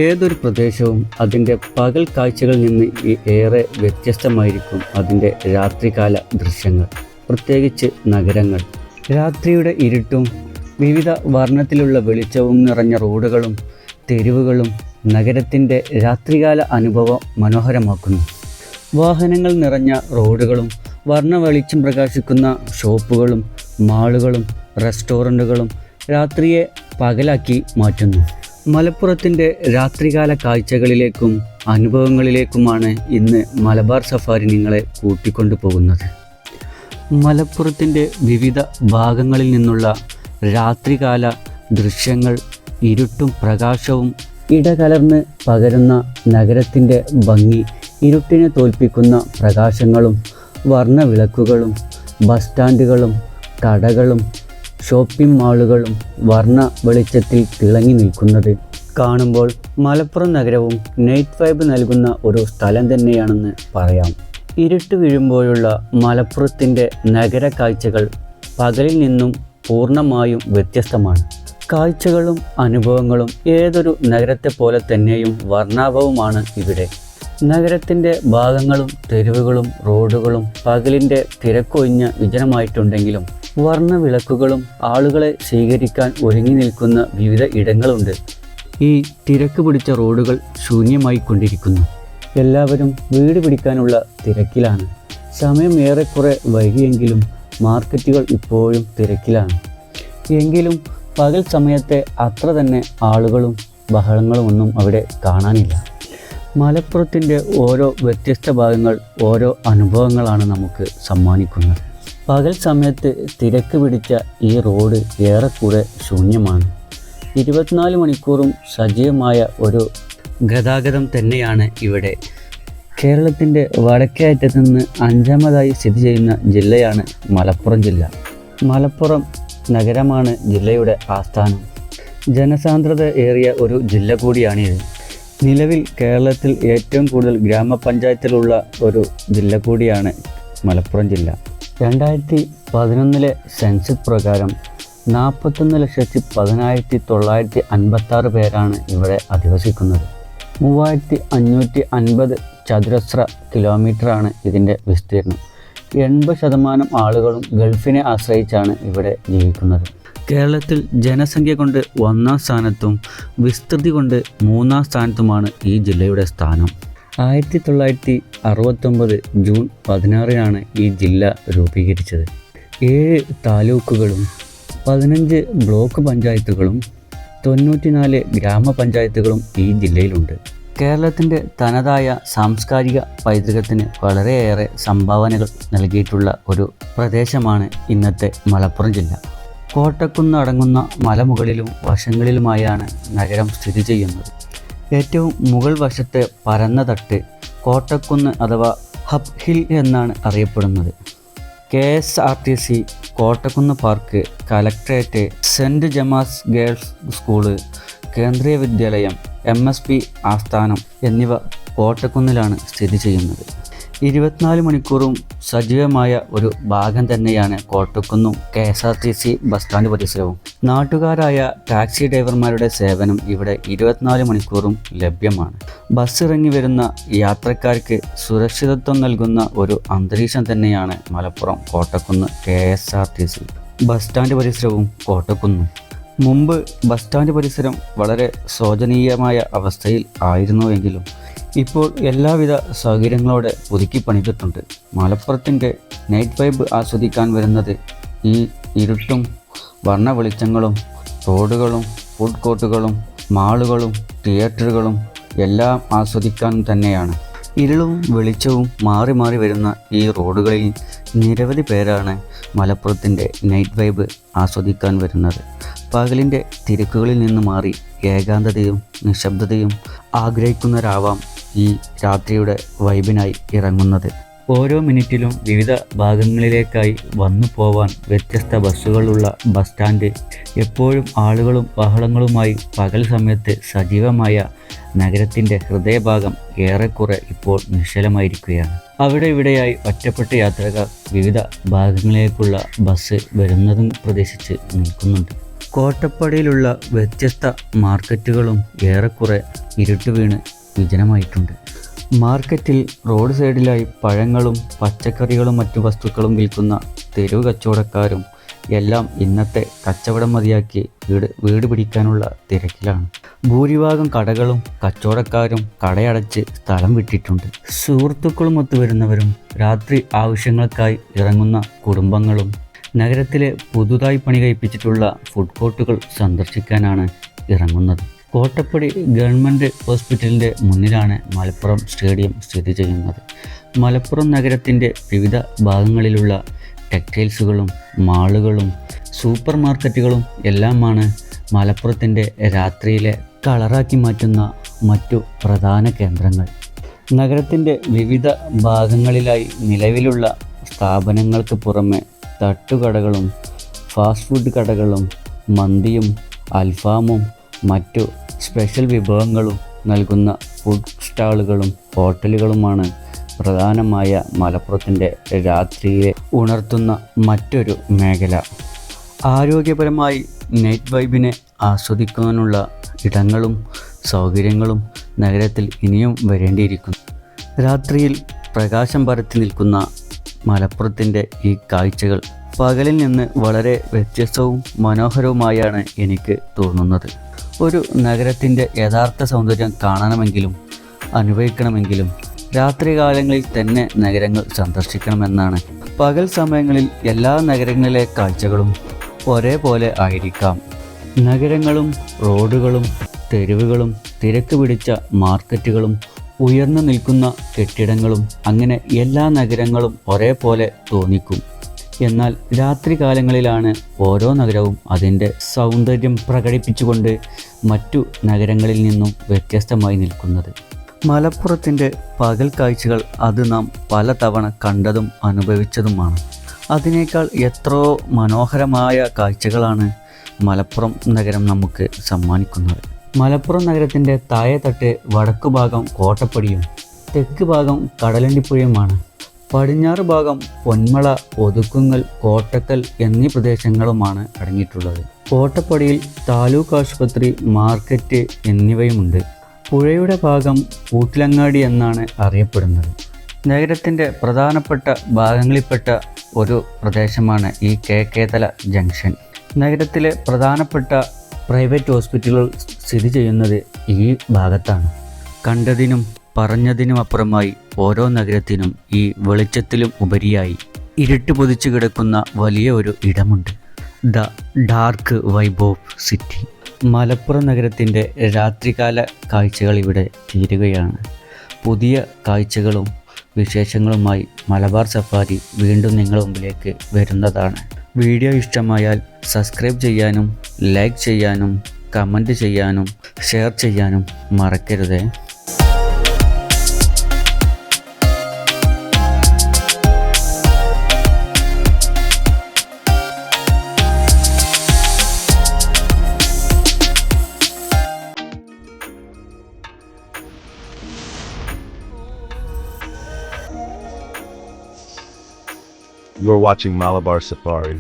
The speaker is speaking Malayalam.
ഏതൊരു പ്രദേശവും അതിൻ്റെ പകൽ കാഴ്ചകളിൽ നിന്ന് ഏറെ വ്യത്യസ്തമായിരിക്കും അതിൻ്റെ രാത്രികാല ദൃശ്യങ്ങൾ, പ്രത്യേകിച്ച് നഗരങ്ങൾ. രാത്രിയുടെ ഇരുട്ടും വിവിധ വർണ്ണത്തിലുള്ള വെളിച്ചവും നിറഞ്ഞ റോഡുകളും തെരുവുകളും നഗരത്തിൻ്റെ രാത്രികാല അനുഭവം മനോഹരമാക്കുന്നു. വാഹനങ്ങൾ നിറഞ്ഞ റോഡുകളും വർണ്ണ വെളിച്ചം പ്രകാശിക്കുന്ന ഷോപ്പുകളും മാളുകളും റെസ്റ്റോറൻറ്റുകളും രാത്രിയെ പകലാക്കി മാറ്റുന്നു. മലപ്പുറത്തിൻ്റെ രാത്രികാല കാഴ്ചകളിലേക്കും അനുഭവങ്ങളിലേക്കുമാണ് ഇന്ന് മലബാർ സഫാരി നിങ്ങളെ കൂട്ടിക്കൊണ്ടു പോകുന്നത്. മലപ്പുറത്തിൻ്റെ വിവിധ ഭാഗങ്ങളിൽ നിന്നുള്ള രാത്രികാല ദൃശ്യങ്ങൾ ഇരുട്ടും പ്രകാശവും ഇടകലർന്ന് പകരുന്ന നഗരത്തിൻ്റെ ഭംഗി, ഇരുട്ടിനെ തോൽപ്പിക്കുന്ന പ്രകാശങ്ങളും വർണ്ണവിളക്കുകളും ബസ് സ്റ്റാൻഡുകളും കടകളും ഷോപ്പിംഗ് മാളുകളും വർണ്ണ വെളിച്ചത്തിൽ തിളങ്ങി നിൽക്കുന്നത് കാണുമ്പോൾ മലപ്പുറം നഗരവും നൈറ്റ് വൈബ് നൽകുന്ന ഒരു സ്ഥലം തന്നെയാണെന്ന് പറയാം. ഇരുട്ട് വീഴുമ്പോഴുള്ള മലപ്പുറത്തിൻ്റെ നഗര കാഴ്ചകൾ പകലിൽ നിന്നും പൂർണ്ണമായും വ്യത്യസ്തമാണ്. കാഴ്ചകളും അനുഭവങ്ങളും ഏതൊരു നഗരത്തെ പോലെ തന്നെയും വർണ്ണാഭവുമാണ് ഇവിടെ. നഗരത്തിൻ്റെ ഭാഗങ്ങളും തെരുവുകളും റോഡുകളും പകലിൻ്റെ തിരക്കൊഴിഞ്ഞ വിജനമായിട്ടുണ്ടെങ്കിലും വർണ്ണ വിളക്കുകളും ആളുകളെ സ്വീകരിക്കാൻ ഒരുങ്ങി നിൽക്കുന്ന വിവിധ ഇടങ്ങളുണ്ട്. ഈ തിരക്ക് പിടിച്ച റോഡുകൾ ശൂന്യമായി കൊണ്ടിരിക്കുന്നു. എല്ലാവരും വീട് പിടിക്കാനുള്ള തിരക്കിലാണ്. സമയം ഏറെക്കുറെ വൈകിയെങ്കിലും മാർക്കറ്റുകൾ ഇപ്പോഴും തിരക്കിലാണ്. എങ്കിലും പകൽ സമയത്തെ അത്ര തന്നെ ആളുകളും ബഹളങ്ങളും ഒന്നും അവിടെ കാണാനില്ല. മലപ്പുറത്തിൻ്റെ ഓരോ വ്യത്യസ്ത ഭാഗങ്ങൾ ഓരോ അനുഭവങ്ങളാണ് നമുക്ക് സമ്മാനിക്കുന്നത്. പകൽ സമയത്ത് തിരക്ക് പിടിച്ച ഈ റോഡ് ഏറെക്കുറെ ശൂന്യമാണ്. 24 മണിക്കൂറും സജീവമായ ഒരു ഗതാഗതം തന്നെയാണ് ഇവിടെ. കേരളത്തിൻ്റെ വടക്കേ അറ്റത്തു നിന്ന് 5ാമതായി സ്ഥിതി ചെയ്യുന്ന ജില്ലയാണ് മലപ്പുറം ജില്ല. മലപ്പുറം നഗരമാണ് ജില്ലയുടെ ആസ്ഥാനം. ജനസാന്ദ്രത ഏറിയ ഒരു ജില്ല കൂടിയാണിത്. നിലവിൽ കേരളത്തിൽ ഏറ്റവും കൂടുതൽ ഗ്രാമപഞ്ചായത്തിലുള്ള ഒരു ജില്ല കൂടിയാണ് മലപ്പുറം ജില്ല. 2011 സെൻസസ് പ്രകാരം 41,10,956 പേരാണ് ഇവിടെ അധിവസിക്കുന്നത്. 3,550 ചതുരശ്ര കിലോമീറ്ററാണ് ഇതിൻ്റെ വിസ്തീർണം. 80% ആളുകളും ഗൾഫിനെ ആശ്രയിച്ചാണ് ഇവിടെ ജീവിക്കുന്നത്. കേരളത്തിൽ ജനസംഖ്യ കൊണ്ട് 1ാം സ്ഥാനത്തും വിസ്തൃതി കൊണ്ട് 3ാം സ്ഥാനത്തുമാണ് ഈ ജില്ലയുടെ സ്ഥാനം. 1969 ജൂൺ 16 ഈ ജില്ല രൂപീകരിച്ചത്. 7 താലൂക്കുകളും 15 ബ്ലോക്ക് പഞ്ചായത്തുകളും 94 ഗ്രാമപഞ്ചായത്തുകളും ഈ ജില്ലയിലുണ്ട്. കേരളത്തിൻ്റെ തനതായ സാംസ്കാരിക പൈതൃകത്തിന് വളരെയേറെ സംഭാവനകൾ നൽകിയിട്ടുള്ള ഒരു പ്രദേശമാണ് ഇന്നത്തെ മലപ്പുറം ജില്ല. കോട്ടക്കുന്ന് അടങ്ങുന്ന മലമുകളിലും വശങ്ങളിലുമായാണ് നഗരം സ്ഥിതി ചെയ്യുന്നത്. ഏറ്റവും മുകൾ വശത്തെ പരന്ന തട്ട് കോട്ടക്കുന്ന് അഥവാ ഹബ് ഹിൽ എന്നാണ് അറിയപ്പെടുന്നത്. KSRTC, Kottakkunnu park, collectorate, saint Gemma's girls school, Kendriya Vidyalaya, MSP ആസ്ഥാനം എന്നിവ കോട്ടക്കുന്നിലാണ് സ്ഥിതി ചെയ്യുന്നത്. 24 മണിക്കൂറും സജീവമായ ഒരു ഭാഗം തന്നെയാണ് കോട്ടക്കുന്നും KSRTC ബസ് സ്റ്റാൻഡ് പരിസരവും. നാട്ടുകാരായ ടാക്സി ഡ്രൈവർമാരുടെ സേവനം ഇവിടെ 24 മണിക്കൂറും ലഭ്യമാണ്. ബസ് ഇറങ്ങി വരുന്ന യാത്രക്കാർക്ക് സുരക്ഷിതത്വം നൽകുന്ന ഒരു അന്തരീക്ഷം തന്നെയാണ് Malappuram Kottakkunnu KSRTC bus stand പരിസരവും കോട്ടക്കുന്നും. മുമ്പ് ബസ് സ്റ്റാൻഡ് പരിസരം വളരെ ശോചനീയമായ അവസ്ഥയിൽ ആയിരുന്നുവെങ്കിലും ഇപ്പോൾ എല്ലാവിധ സൗകര്യങ്ങളോടെ പുതുക്കി പണിതിട്ടുണ്ട്. മലപ്പുറത്തിൻ്റെ നൈറ്റ് വൈബ് ആസ്വദിക്കാൻ വരുന്നത് ഈ ഇരുട്ടും വർണ്ണ വെളിച്ചങ്ങളും റോഡുകളും ഫുഡ് കോർട്ടുകളും മാളുകളും തിയേറ്ററുകളും എല്ലാം ആസ്വദിക്കാൻ തന്നെയാണ്. ഇരുളും വെളിച്ചവും മാറി മാറി വരുന്ന ഈ റോഡുകളിൽ നിരവധി പേരാണ് മലപ്പുറത്തിൻ്റെ നൈറ്റ് വൈബ് ആസ്വദിക്കാൻ വരുന്നത്. പകലിൻ്റെ തിരക്കുകളിൽ നിന്ന് മാറി ഏകാന്തതയും നിശബ്ദതയും ആഗ്രഹിക്കുന്നവരാവാം ഈ രാത്രിയുടെ വൈബിനായി ഇറങ്ങുന്നത്. ഓരോ മിനിറ്റിലും വിവിധ ഭാഗങ്ങളിലേക്കായി വന്നു പോവാൻ വ്യത്യസ്ത ബസ്സുകളുള്ള ബസ് സ്റ്റാൻഡ്, എപ്പോഴും ആളുകളും ബഹളങ്ങളുമായി പകൽ സമയത്ത് സജീവമായ നഗരത്തിൻ്റെ ഹൃദയഭാഗം ഏറെക്കുറെ ഇപ്പോൾ നിശ്ചലമായിരിക്കുകയാണ്. അവിടെ ഇവിടെയായി ഒറ്റപ്പെട്ട യാത്രക്കാർ വിവിധ ഭാഗങ്ങളിലേക്കുള്ള ബസ് വരുന്നതും പ്രതീക്ഷിച്ച് നിൽക്കുന്നുണ്ട്. കോട്ടപ്പടിയിലുള്ള വ്യത്യസ്ത മാർക്കറ്റുകളും ഏറെക്കുറെ ഇരുട്ട് വീണ് വിജനമായിട്ടുണ്ട്. മാർക്കറ്റിൽ റോഡ് സൈഡിലായി പഴങ്ങളും പച്ചക്കറികളും മറ്റു വസ്തുക്കളും വിൽക്കുന്ന തെരുവ് കച്ചവടക്കാരും എല്ലാം ഇന്നത്തെ കച്ചവടം മതിയാക്കി വീട് പിടിക്കാനുള്ള തിരക്കിലാണ്. ഭൂരിഭാഗം കടകളും കച്ചവടക്കാരും കടയടച്ച് സ്ഥലം വിട്ടിട്ടുണ്ട്. സുഹൃത്തുക്കളും ഒത്തുവരുന്നവരും രാത്രി ആവശ്യങ്ങൾക്കായി ഇറങ്ങുന്ന കുടുംബങ്ങളും നഗരത്തിലെ പുതുതായി പണി കഴിപ്പിച്ചിട്ടുള്ള ഫുഡ് കോർട്ടുകൾ സന്ദർശിക്കാനാണ് ഇറങ്ങുന്നത്. കോട്ടപ്പടി ഗവൺമെൻറ് ഹോസ്പിറ്റലിൻ്റെ മുന്നിലാണ് മലപ്പുറം സ്റ്റേഡിയം സ്ഥിതി ചെയ്യുന്നത്. മലപ്പുറം നഗരത്തിൻ്റെ വിവിധ ഭാഗങ്ങളിലുള്ള ടെക്സ്റ്റൈൽസുകളും മാളുകളും സൂപ്പർ മാർക്കറ്റുകളും എല്ലാമാണ് മലപ്പുറത്തിൻ്റെ രാത്രിയിലെ കളറാക്കി മാറ്റുന്ന മറ്റു പ്രധാന കേന്ദ്രങ്ങൾ. നഗരത്തിൻ്റെ വിവിധ ഭാഗങ്ങളിലായി നിലവിലുള്ള സ്ഥാപനങ്ങൾക്ക് പുറമെ തട്ടുകടകളും ഫാസ്റ്റ് ഫുഡ് കടകളും മന്തിയും അൽഫാമും മറ്റു സ്പെഷ്യൽ വിഭവങ്ങളും നൽകുന്ന ഫുഡ് സ്റ്റാളുകളും ഹോട്ടലുകളുമാണ് പ്രധാനമായ മലപ്പുറത്തിൻ്റെ രാത്രിയെ ഉണർത്തുന്ന മറ്റൊരു മേഖല. ആരോഗ്യപരമായി നൈറ്റ് വൈബിനെ ആസ്വദിക്കാനുള്ള ഇടങ്ങളും സൗകര്യങ്ങളും നഗരത്തിൽ ഇനിയും വരേണ്ടിയിരിക്കുന്നു. രാത്രിയിൽ പ്രകാശം പരത്തി നിൽക്കുന്ന മലപ്പുറത്തിൻ്റെ ഈ കാഴ്ചകൾ പകലിൽ നിന്ന് വളരെ വ്യത്യസ്തവും മനോഹരവുമായാണ് എനിക്ക് തോന്നുന്നത്. ഒരു നഗരത്തിൻ്റെ യഥാർത്ഥ സൗന്ദര്യം കാണണമെങ്കിലും അനുഭവിക്കണമെങ്കിലും രാത്രികാലങ്ങളിൽ തന്നെ നഗരങ്ങൾ സന്ദർശിക്കണമെന്നാണ്. പകൽ സമയങ്ങളിൽ എല്ലാ നഗരങ്ങളിലെ കാഴ്ചകളും ഒരേപോലെ ആയിരിക്കാം. നഗരങ്ങളും റോഡുകളും തെരുവുകളും തിരക്ക് പിടിച്ച മാർക്കറ്റുകളും ഉയർന്നു നിൽക്കുന്ന കെട്ടിടങ്ങളും അങ്ങനെ എല്ലാ നഗരങ്ങളും ഒരേപോലെ തോന്നിക്കും. എന്നാൽ രാത്രികാലങ്ങളിലാണ് ഓരോ നഗരവും അതിൻ്റെ സൗന്ദര്യം പ്രകടിപ്പിച്ചുകൊണ്ട് മറ്റു നഗരങ്ങളിൽ നിന്നും വ്യത്യസ്തമായി നിൽക്കുന്നത്. മലപ്പുറത്തിൻ്റെ പകൽ കാഴ്ചകൾ അത് നാം പലതവണ കണ്ടതും അനുഭവിച്ചതുമാണ്. അതിനേക്കാൾ എത്രയോ മനോഹരമായ കാഴ്ചകളാണ് മലപ്പുറം നഗരം നമുക്ക് സമ്മാനിക്കുന്നത്. മലപ്പുറം നഗരത്തിൻ്റെ താഴെത്തട്ട് വടക്കു ഭാഗം കോട്ടപ്പടിയും തെക്ക് ഭാഗം കടലണ്ടിപ്പുഴയുമാണ്. പടിഞ്ഞാറ് ഭാഗം പൊന്മള, ഒതുക്കുങ്ങൽ, കോട്ടക്കൽ എന്നീ പ്രദേശങ്ങളുമാണ് അടങ്ങിയിട്ടുള്ളത്. കോട്ടപ്പടിയിൽ താലൂക്ക് ആശുപത്രി, മാർക്കറ്റ് എന്നിവയുമുണ്ട്. പുഴയുടെ ഭാഗം കൂട്ടിലങ്ങാടി എന്നാണ് അറിയപ്പെടുന്നത്. നഗരത്തിൻ്റെ പ്രധാനപ്പെട്ട ഭാഗങ്ങളിൽപ്പെട്ട ഒരു പ്രദേശമാണ് ഈ കേക്കേതല ജംഗ്ഷൻ. നഗരത്തിലെ പ്രധാനപ്പെട്ട പ്രൈവറ്റ് ഹോസ്പിറ്റലുകൾ സ്ഥിതി ചെയ്യുന്നത് ഈ ഭാഗത്താണ്. കണ്ടതിനും പറഞ്ഞതിനുമപ്പുറമായി ഓരോ നഗരത്തിനും ഈ വെളിച്ചത്തിലും ഉപരിയായി ഇരുട്ട് പൊതിച്ചു കിടക്കുന്ന വലിയ ഒരു ഇടമുണ്ട്. The dark vibe of city. Malappuram നഗരത്തിൻ്റെ രാത്രികാല കാഴ്ചകൾ ഇവിടെ തീരുകയാണ്. പുതിയ കാഴ്ചകളും വിശേഷങ്ങളുമായി മലബാർ സഫാരി വീണ്ടും നിങ്ങളുടെ മുമ്പിലേക്ക് വരുന്നതാണ്. വീഡിയോ ഇഷ്ടമായാൽ സബ്സ്ക്രൈബ് ചെയ്യാനും ലൈക്ക് ചെയ്യാനും കമൻറ്റ് ചെയ്യാനും ഷെയർ ചെയ്യാനും മറക്കരുതേ. You're watching Malabar Safari.